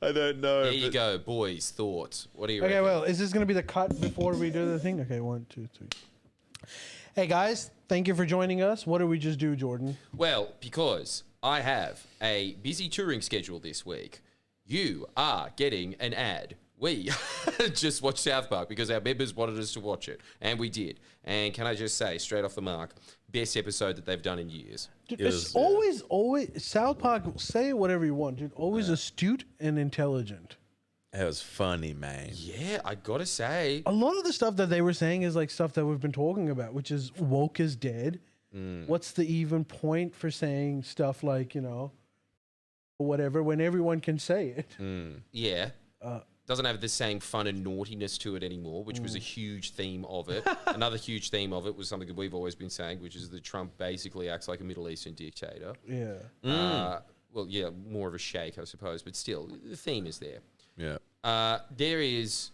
I don't know. There you go, boys. Thoughts. What do you Okay, reckon? well, is this going to be the cut before we do the thing? Okay, 1, 2, 3. Hey, guys, thank you for joining us. What did we just do, Jordan? Well, because I have a busy touring schedule this week, you are getting an ad. We just watched South Park because our members wanted us to watch it, and we did. And can I just say, straight off the mark, best episode that they've done in years. Dude, it's always, South Park, say whatever you want, dude, always astute and intelligent. It was funny, man. Yeah, I gotta say. A lot of the stuff that they were saying is like stuff that we've been talking about, which is woke is dead. What's the even point for saying stuff like, you know, whatever, when everyone can say it? Yeah. Doesn't have the same fun and naughtiness to it anymore, which was a huge theme of it. Another huge theme of it was something that we've always been saying, which is that Trump basically acts like a Middle Eastern dictator. Yeah. Well, yeah, more of a sheikh, I suppose, but still, the theme is there. Yeah. There is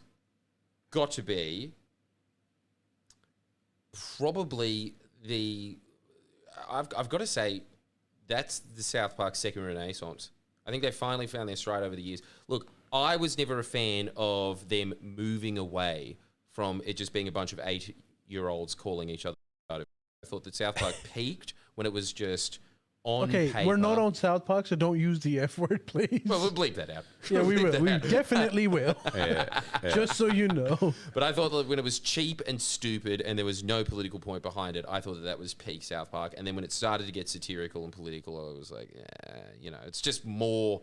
got to be probably I've got to say, that's the South Park second renaissance. I think they finally found their stride over the years. Look, I was never a fan of them moving away from it just being a bunch of 8-year-olds calling each other out. I thought that South Park peaked when it was just on paper. We're not on South Park, so don't use the F word, please. Well, we'll bleep that out. Yeah, we will. We out. definitely will. Yeah. Just so you know. But I thought that when it was cheap and stupid and there was no political point behind it, I thought that was peak South Park. And then when it started to get satirical and political, I was like, you know, it's just more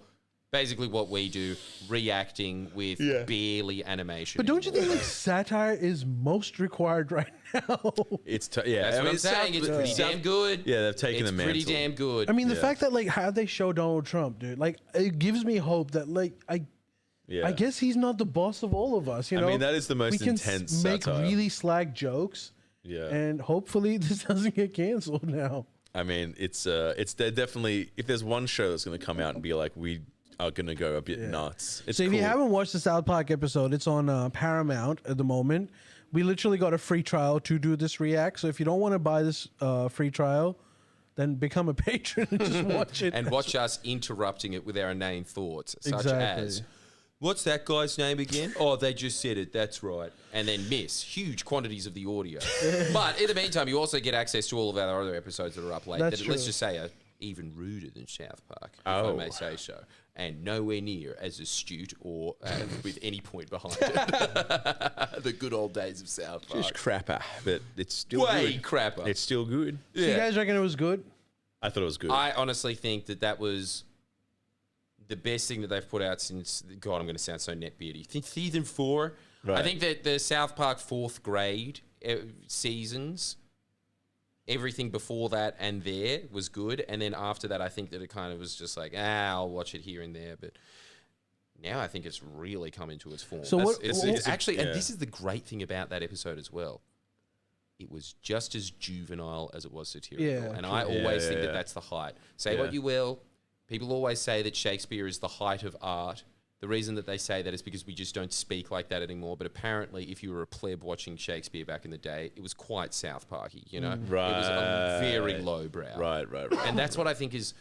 basically what we do, reacting with barely animation. But don't you think like satire is most required right now? It's That's what I'm saying. It's pretty damn good. Yeah, they've taken the mantle. It's pretty damn good. I mean, the fact that like how they show Donald Trump, dude, like it gives me hope that like I guess he's not the boss of all of us. You know, I mean, that is the most we can intense make satire. really slag jokes. Yeah. And hopefully this doesn't get canceled now. I mean, it's they're definitely, if there's one show that's going to come out and be like, we are going to go a bit nuts. It's So if cool. you haven't watched the South Park episode, it's on Paramount at the moment. We literally got a free trial to do this react. So if you don't want to buy this free trial, then become a patron and just watch it. And watch us interrupting it with our inane thoughts, such Exactly. as, what's that guy's name again? Oh, they just said it, that's right. And then miss huge quantities of the audio. But in the meantime, you also get access to all of our other episodes that are up late. That's That, true. Let's just say, are even ruder than South Park, if I may say so. And nowhere near as astute or with any point behind it. The good old days of South Park. Just crapper, but it's still Way good. crapper. It's still good. So you guys reckon it was good? I thought it was good. I honestly think that was the best thing that they've put out since, God, I'm going to sound so net beardy. Season 4. Right. I think that the South Park 4th grade seasons, everything before that and there was good. And then after that, I think that it kind of was just like, I'll watch it here and there. But now I think it's really come into its form. So It's actually, and this is the great thing about that episode as well. It was just as juvenile as it was satirical. Yeah, and true. I always think that that's the height. Say Yeah. what you will. People always say that Shakespeare is the height of art. The reason that they say that is because we just don't speak like that anymore. But apparently, if you were a pleb watching Shakespeare back in the day, it was quite South Parky, you know? It was a very lowbrow. Right. And that's what I think is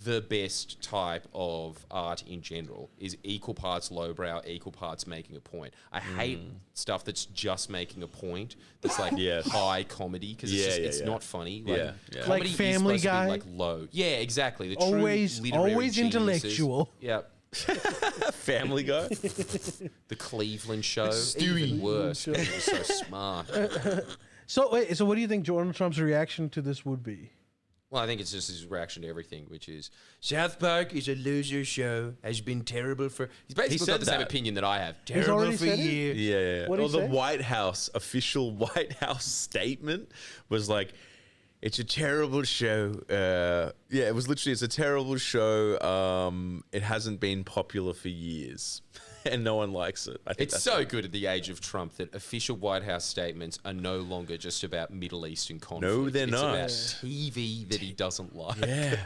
the best type of art in general, is equal parts lowbrow, equal parts making a point. I hate stuff that's just making a point, that's like high comedy, because it's not funny. Like, Yeah. comedy Like is Family supposed to be, Guy? like low. Yeah, exactly. The true Always literary geniuses. intellectual. Yep. Family Guy. The Cleveland Show, even worse. It was so smart. So wait, so what do you think Donald Trump's reaction to this would be? Well, I think it's just his reaction to everything, which is South Park is a loser show, has been terrible for... He's basically got the same opinion that I have. Terrible already for said it? years. Yeah. What'd he The say? White House, official White House statement was like, it's a terrible show. It was literally, it's a terrible show. It hasn't been popular for years. And no one likes it. I think It's so good at the age of Trump that official White House statements are no longer just about Middle Eastern conflict. No, they're not. It's about TV that he doesn't like. Yeah.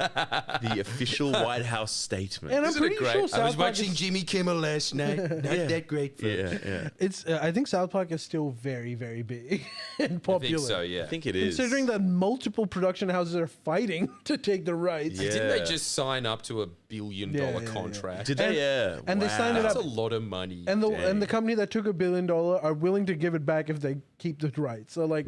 The official White House statement. And I'm Isn't it pretty great? sure I South was Park watching is, Jimmy Kimmel last night. Not that great for Yeah. it's. I think South Park is still very, very big and I popular. think so, yeah. I think it is. Considering that multiple production houses are fighting to take the rights. Yeah. Didn't they just sign up to a billion contract. Did they? Yeah. and they signed it That's up. a lot of money. And the company that took $1 billion are willing to give it back if they keep the rights. So like,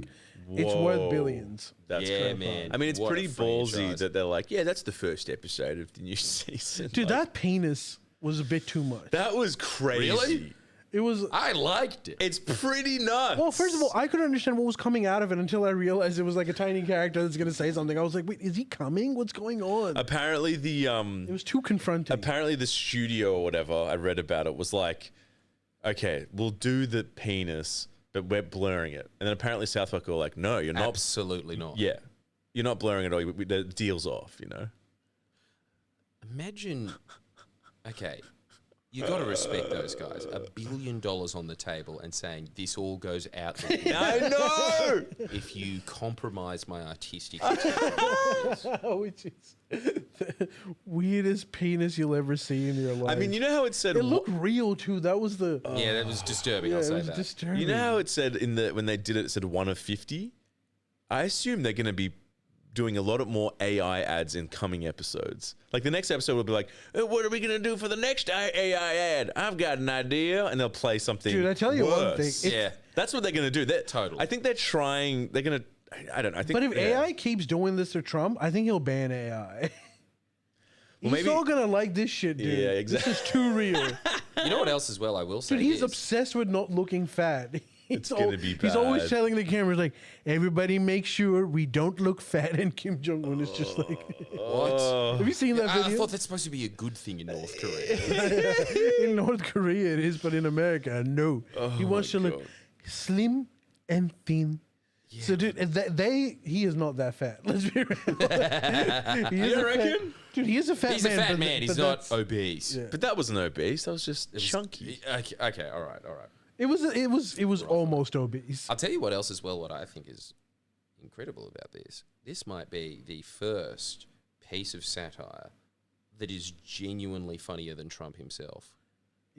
it's worth Whoa. billions. That's Yeah, crazy. man. I mean, it's What a pretty ballsy franchise. that they're like, yeah, that's the first episode of the new season. Dude, Like, that penis was a bit too much. that was crazy. Really? It was. I liked it. It's pretty nuts. Well, first of all, I couldn't understand what was coming out of it until I realized it was like a tiny character that's gonna say something. I was like, wait, is he coming? What's going on? apparently the It was too confronting. apparently the studio or whatever I read about it was like, okay, we'll do the penis, but we're blurring it. And then apparently South Park were like, no, you're not. Absolutely not. Yeah, you're not blurring it all. The deal's off. You know. Imagine, okay, you got to respect those guys. $1 billion on the table and saying this all goes out the window I know. if you compromise my artistic. Which is the weirdest penis you'll ever see in your life. I mean, you know how it said. it looked real too. That was the. Yeah, that was disturbing. yeah, I'll it say was that. disturbing. You know how it said when they did it, it said 1 of 50. I assume they're going to be doing a lot of more AI ads in coming episodes. Like the next episode will be like, what are we going to do for the next AI ad? I've got an idea, and they'll play something. Dude, I tell you one thing. worse. Yeah. That's what they're going to do. Totally. I think they're trying. They're going to. I don't know. I think. But if yeah. AI keeps doing this to Trump, I think he'll ban AI. Well, He's maybe- all gonna like this shit, dude. Yeah, exactly. This is too real. You know what else as well I will say Dude, he's is, obsessed with not looking fat. It's gonna be He's always bad. telling the cameras like, "Everybody, make sure we don't look fat." And Kim Jong Un is just like, what? "Have you seen that I video?" thought that's supposed to be a good thing in North Korea. In North Korea, it is, but in America, no. He wants to my look God. slim and thin. So, dude, he is not that fat. Let's be real. He is You a fat- reckon? Dude, he is a fat He's man. a fat but- man. He's but not that's- obese. Yeah. But that wasn't obese. That was just chunky. Okay, all right. It was almost obese. I'll tell you what else as well, what I think is incredible about this. This might be the first piece of satire that is genuinely funnier than Trump himself.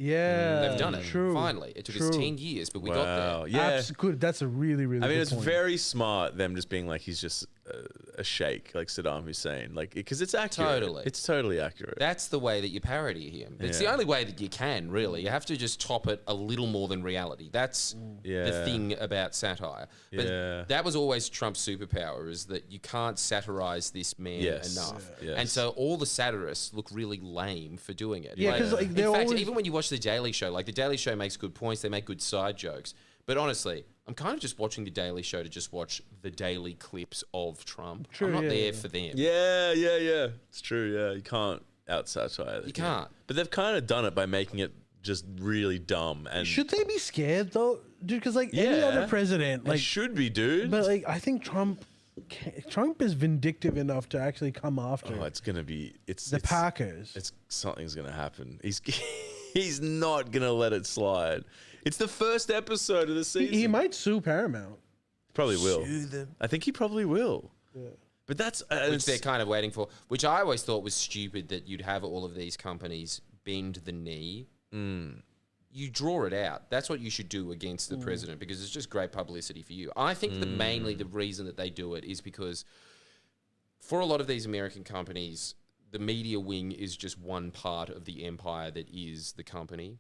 Yeah, They've done it. True. Finally. It took us True. 10 years, but we got Wow. there. Yeah. Good. That's a really, really. I mean, good it's point. very smart them just being like he's just a sheikh, like Saddam Hussein, like because it's accurate. Totally. It's totally accurate. That's the way that you parody him. It's Yeah. the only way that you can, really. You have to just top it a little more than reality. That's the Yeah. thing about satire. But Yeah. that was always Trump's superpower, is that you can't satirize this man Yes. enough. Yes. And so all the satirists look really lame for doing it. Yeah, 'cause, like, in they're fact, always- even when you watch The Daily Show, like The Daily Show makes good points, they make good side jokes. But honestly, I'm kind of just watching The Daily Show to just watch the daily clips of Trump. True, I'm not yeah, there yeah. for them. yeah. It's true. Yeah, you can't out satire. You can't. But they've kind of done it by making it just really dumb and Should they be scared though, dude? Because like any Yeah. other president, It like, should be, dude. but like I think Trump is vindictive enough to actually come after oh, it's gonna be. the Parkers. It's something's gonna happen. He's not gonna let it slide. It's the first episode of the season. He might sue Paramount. Probably will. I think he probably will. But that's Which they're kind of waiting for, which I always thought was stupid, that you'd have all of these companies bend the knee. You draw it out. That's what you should do against the president, because it's just great publicity for you. I think that mainly the reason that they do it is because for a lot of these American companies, the media wing is just one part of the empire that is the company.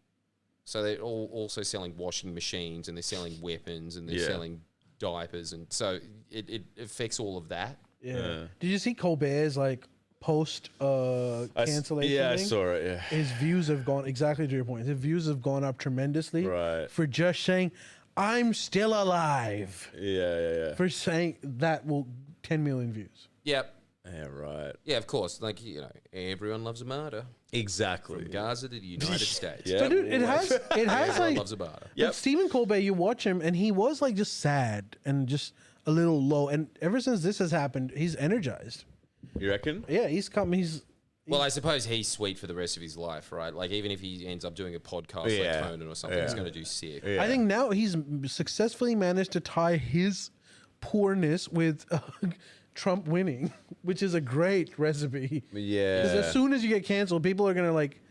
So they're all also selling washing machines, and they're selling weapons, and they're Yeah. selling diapers, and so it affects all of that. Yeah. Did you see Colbert's like post cancellation? Yeah, I thing? saw it. Yeah. His views have gone exactly to your point. His views have gone up tremendously. Right. For just saying, "I'm still alive." Yeah. For saying that will 10 million views. Yep. Yeah, right. Yeah, of course. Like, you know, everyone loves a martyr. Exactly. From Gaza to the United States. Yeah. But dude, it has Everyone like loves a martyr. Yep. But Stephen Colbert, you watch him and he was like just sad and just a little low. And ever since this has happened, he's energized. You reckon? Yeah, he's come. Well, I suppose he's sweet for the rest of his life, right? Like, even if he ends up doing a podcast Yeah. like Conan or something, he's going to do sick. Yeah. I think now he's successfully managed to tie his poorness with Trump winning, which is a great recipe. Yeah. Because as soon as you get canceled, people are gonna like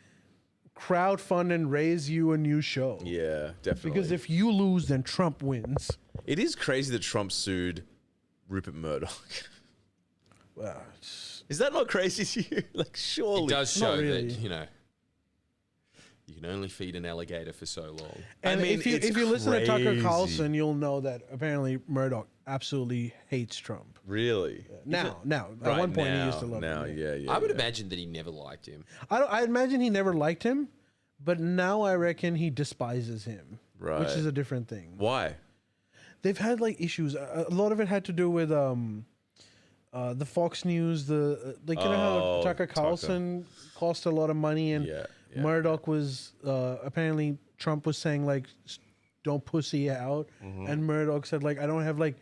crowdfund and raise you a new show. Yeah, definitely. Because if you lose, then Trump wins. it is crazy that Trump sued Rupert Murdoch. Well, Is that not crazy to you? Like, surely. It does Not show really. that, you can only feed an alligator for so long. and I mean, if you it's listen to Tucker crazy. Carlson, you'll know that apparently Murdoch absolutely hates Trump. Really? Now, at Right one point he now, used to love now, him. yeah. I would imagine that he never liked him. I imagine he never liked him, but now I reckon he despises him, which Right. is a different thing. Why? They've had like issues. A lot of it had to do with the Fox News. The like you know how Tucker Carlson cost a lot of money, and Yeah. Murdoch was apparently Trump was saying like don't pussy out, and Murdoch said like I don't have like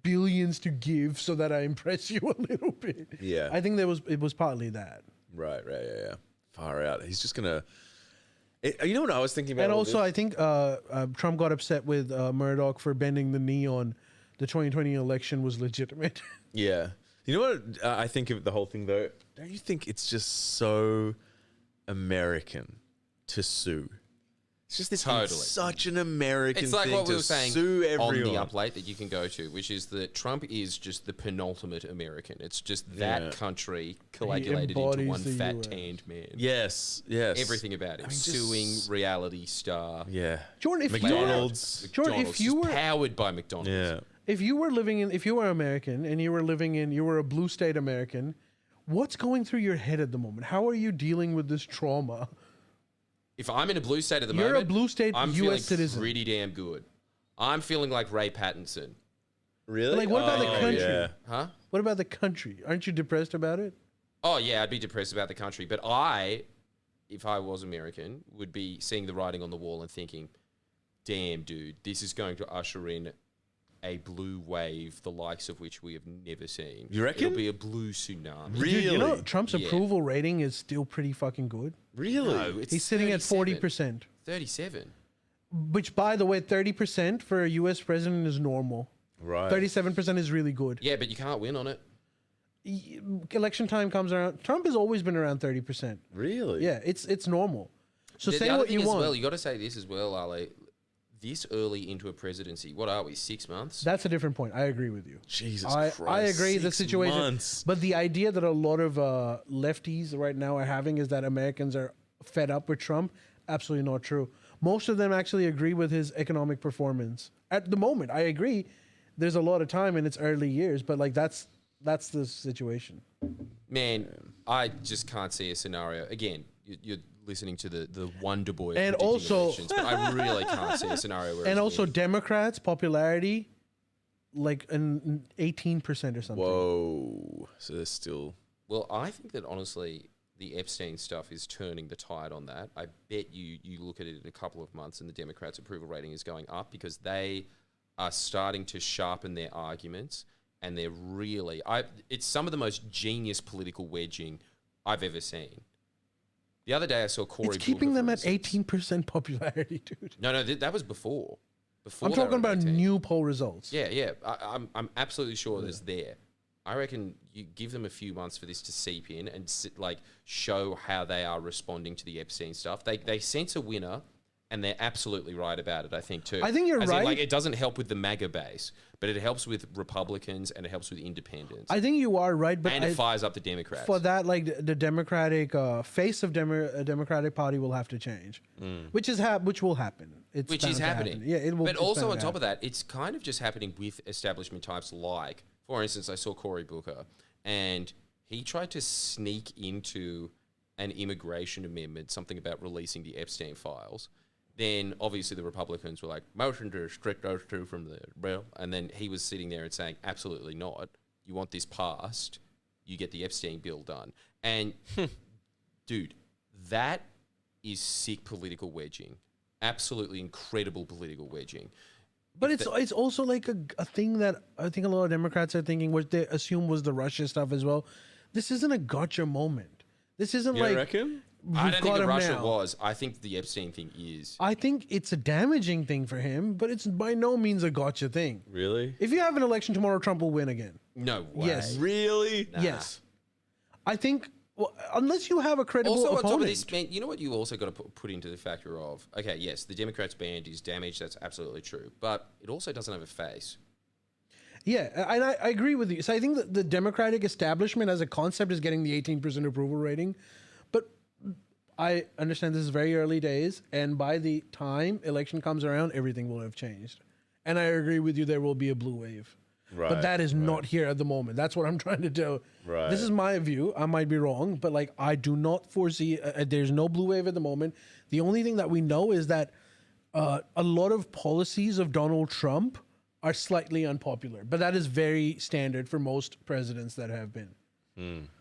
billions to give so that I impress you a little bit. Yeah. I think it was partly that. Right, yeah. Far out. He's just gonna. You know what I was thinking about? And all also, this? I think Trump got upset with Murdoch for bending the knee on the 2020 election was legitimate. Yeah. You know what I think of the whole thing though? Don't you think it's just so American to sue? It's just this Totally. such an American It's like thing what we to were saying sue on everyone. the uplate that you can go to, which is that Trump is just the penultimate American. It's just that Yeah. country coagulated into embodies one the fat US. tanned man. Yes. Everything about him. I mean, Suing just- reality star. Yeah. Jordan, if McDonald's. Jordan, if McDonald's, you just were powered by McDonald's. Yeah. if you were American and you were a blue state American, what's going through your head at the moment? How are you dealing with this trauma? If I'm in a blue state at the You're a moment, blue state I'm US feeling citizen. pretty damn good. I'm feeling like Ray Pattinson. Really? Like, what about the country? Yeah. Huh? What about the country? Aren't you depressed about it? Oh, yeah, I'd be depressed about the country. But if I was American, would be seeing the writing on the wall and thinking, damn, dude, this is going to usher in a blue wave, the likes of which we have never seen. You reckon? It'll be a blue tsunami. Really? Dude, you know Trump's Yeah. approval rating is still pretty fucking good. Really? No, it's He's sitting at 40%. 37. Which, by the way, 30% for a U.S. president is normal. Right. 37% is really good. Yeah, but you can't win on it. Election time comes around. Trump has always been around 30%. Really? Yeah, it's normal. So The say other what thing you as want. well, you got to say this as well, Ale. This early into a presidency, what are we, 6 months? That's a different point. I agree with you. Jesus I Christ. agree. The 6 situation, months. but the idea that a lot of lefties right now are having is that Americans are fed up with Trump. Absolutely not true. Most of them actually agree with his economic performance at the moment. I agree. There's a lot of time in its early years, but like that's the situation. Man, I just can't see a scenario. Again, you're listening to the Wonder Boy of And predicting also- elections, but I really can't see a scenario where And it's also, winning. Democrats' popularity, like an 18% or something. Whoa. So there's still. Well, I think that honestly, the Epstein stuff is turning the tide on that. I bet you look at it in a couple of months and the Democrats' approval rating is going up because they are starting to sharpen their arguments and they're really... it's some of the most genius political wedging I've ever seen. The other day I saw Cory It's keeping Booker, them for at instance. 18% popularity, dude. No, that was before. I'm they talking were at about 18. new poll results. Yeah. I'm absolutely sure there's there. I reckon you give them a few months for this to seep in and show how they are responding to the Epstein stuff. They sense a winner, and they're absolutely right about it. I think too. I think you're As in, right. it doesn't help with the MAGA base, but it helps with Republicans and it helps with independents, I think you are right, but and it fires up the Democrats. for that, like the Democratic face of Democratic Party will have to change, which will happen. It's Which bound is to happening. happen. Yeah, it will. But it's also bound on to top of happen. that, it's kind of just happening with establishment types like, for instance, I saw Cory Booker and he tried to sneak into an immigration amendment, something about releasing the Epstein files. Then obviously the Republicans were like, motion to restrict those two from the bill. And then he was sitting there and saying, absolutely not. You want this passed, you get the Epstein bill done. And dude, that is sick political wedging. Absolutely incredible political wedging. But it's also like a thing that I think a lot of Democrats are thinking, which they assume was the Russia stuff as well. This isn't a gotcha moment. This isn't You like reckon? I we've don't got think the him Russia now. was. I think the Epstein thing is. I think it's a damaging thing for him, but it's by no means a gotcha thing. Really? If you have an election tomorrow, Trump will win again. No way. Yes. Really? Yes. I think, well, unless you have a credible Also, on opponent. top of this, man, you know what you also got to put into the factor of, okay, yes, the Democrats' band is damaged. That's absolutely true. But it also doesn't have a face. Yeah, and I agree with you. So I think that the Democratic establishment as a concept is getting the 18% approval rating. But I understand this is very early days, and by the time election comes around, everything will have changed. And I agree with you, there will be a blue wave. Right, but that is not here at the moment. That's what I'm trying to do. Right. This is my view. I might be wrong, but like I do not foresee, there's no blue wave at the moment. The only thing that we know is that a lot of policies of Donald Trump are slightly unpopular, but that is very standard for most presidents that have been.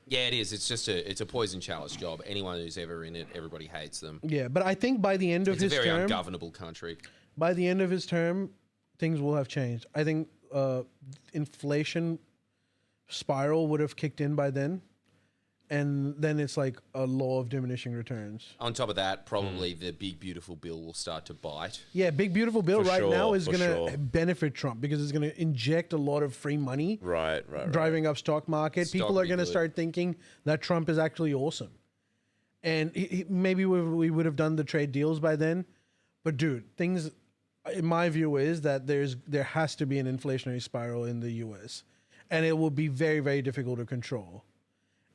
Yeah, it is. It's just it's a poison chalice job. Anyone who's ever in it, everybody hates them. Yeah, but I think by the end of It's his a very term, ungovernable country. by the end of his term, things will have changed. I think inflation spiral would have kicked in by then, and then it's like a law of diminishing returns. On top of that, probably the big beautiful bill will start to bite. Yeah, big beautiful bill For right sure, now is for going to sure. benefit Trump because it's going to inject a lot of free money, Right. driving up stock market. Stock People will are be going to good. start thinking that Trump is actually awesome, and maybe we would have done the trade deals by then. But dude, things, in my view, is that there has to be an inflationary spiral in the U.S., and it will be very, very difficult to control.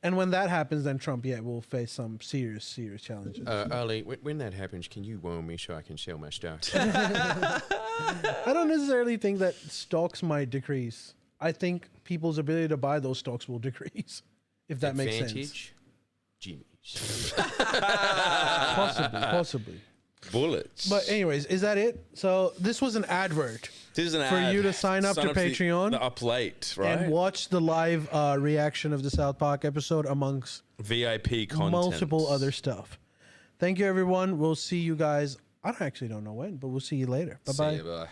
And when that happens, then Trump, will face some serious challenges. Ali, when that happens, can you warn me so I can sell my stock? I don't necessarily think that stocks might decrease. I think people's ability to buy those stocks will decrease, if that makes sense. Advantage, Jimmy's. Possibly. Bullets. But anyways, is that it? So this was an advert this is an for ad. you to sign up to Patreon the up late, right? and watch the live reaction of the South Park episode amongst VIP content. multiple other stuff. Thank you, everyone. We'll see you guys. I actually don't know when, but we'll see you later. Bye-bye. See ya, bye.